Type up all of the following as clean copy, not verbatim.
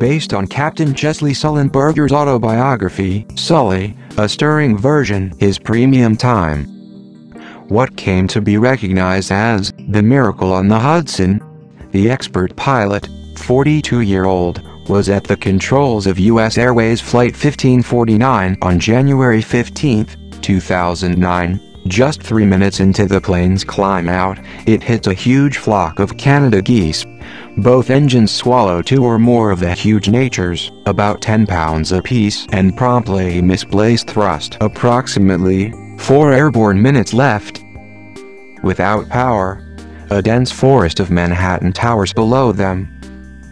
based on Captain Chesley Sullenberger's autobiography, Sully, a stirring version, his premium time. What came to be recognized as the miracle on the Hudson? The expert pilot, 42-year-old, was at the controls of U.S. Airways Flight 1549 on January 15, 2009. Just 3 minutes into the plane's climb out, it hit a huge flock of Canada geese. Both engines swallow 2 or more of the huge natures, about 10 pounds apiece, and promptly misplaced thrust. Approximately 4 airborne minutes left. Without power, a dense forest of Manhattan towers below them.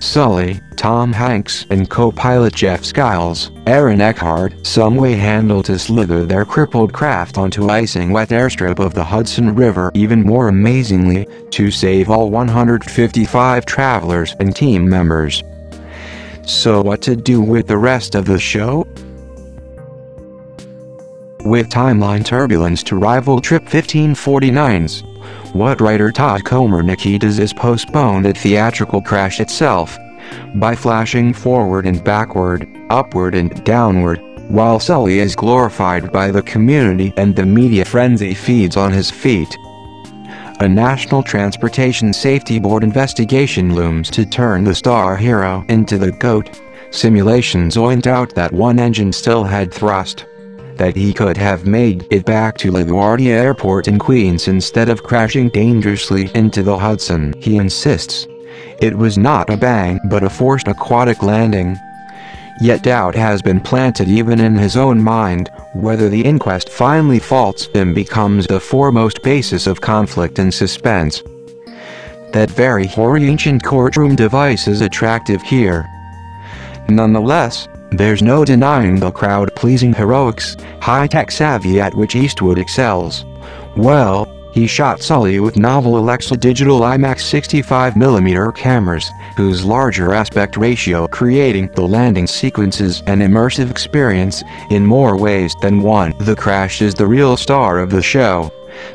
Sully, Tom Hanks, and co-pilot Jeff Skiles, Aaron Eckhart, some way handled to slither their crippled craft onto icing wet airstrip of the Hudson River, even more amazingly, to save all 155 travelers and team members. So what to do with the rest of the show? With timeline turbulence to rival Trip 1549's, what writer Todd Komarnicki does is postpone the theatrical crash itself, by flashing forward and backward, upward and downward, while Sully is glorified by the community and the media frenzy feeds on his feet. A National Transportation Safety Board investigation looms to turn the star hero into the GOAT. Simulations point out that one engine still had thrust, that he could have made it back to LaGuardia Airport in Queens instead of crashing dangerously into the Hudson. He insists it was not a bang but a forced aquatic landing. Yet doubt has been planted even in his own mind. Whether the inquest finally faults him becomes the foremost basis of conflict and suspense. That very hoary ancient courtroom device is attractive here. Nonetheless, there's no denying the crowd-pleasing heroics, high-tech savvy at which Eastwood excels. Well, he shot Sully with novel Alexa digital IMAX 65mm cameras, whose larger aspect ratio creating the landing sequences an immersive experience in more ways than one. The crash is the real star of the show.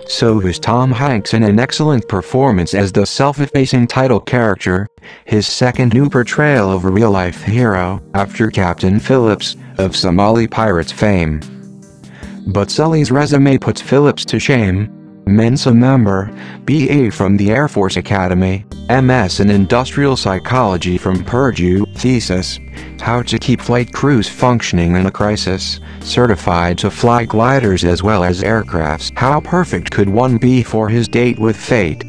So is Tom Hanks in an excellent performance as the self-effacing title character, his second new portrayal of a real-life hero, after Captain Phillips, of Somali Pirates fame. But Sully's resume puts Phillips to shame. Mensa member, B.A. from the Air Force Academy, M.S. in Industrial Psychology from Purdue, thesis, How to Keep Flight Crews Functioning in a Crisis, certified to fly gliders as well as aircrafts. How perfect could one be for his date with fate?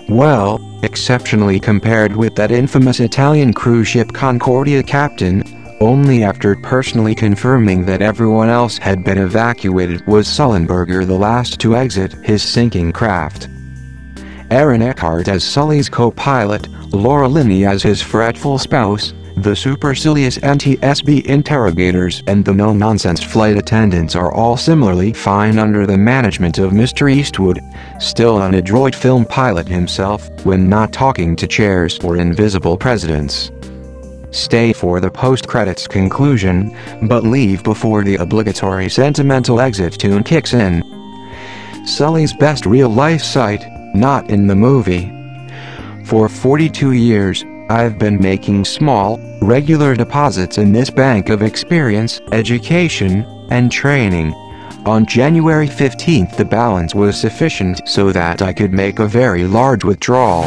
Well, exceptionally compared with that infamous Italian cruise ship Concordia captain. Only after personally confirming that everyone else had been evacuated was Sullenberger the last to exit his sinking craft. Aaron Eckhart as Sully's co-pilot, Laura Linney as his fretful spouse, the supercilious NTSB interrogators and the no-nonsense flight attendants are all similarly fine under the management of Mr. Eastwood, still an adroit film pilot himself when not talking to chairs or invisible presidents. Stay for the post-credits conclusion, but leave before the obligatory sentimental exit tune kicks in. Sully's best real-life sight, not in the movie. For 42 years, I've been making small, regular deposits in this bank of experience, education, and training. On January 15th the balance was sufficient so that I could make a very large withdrawal.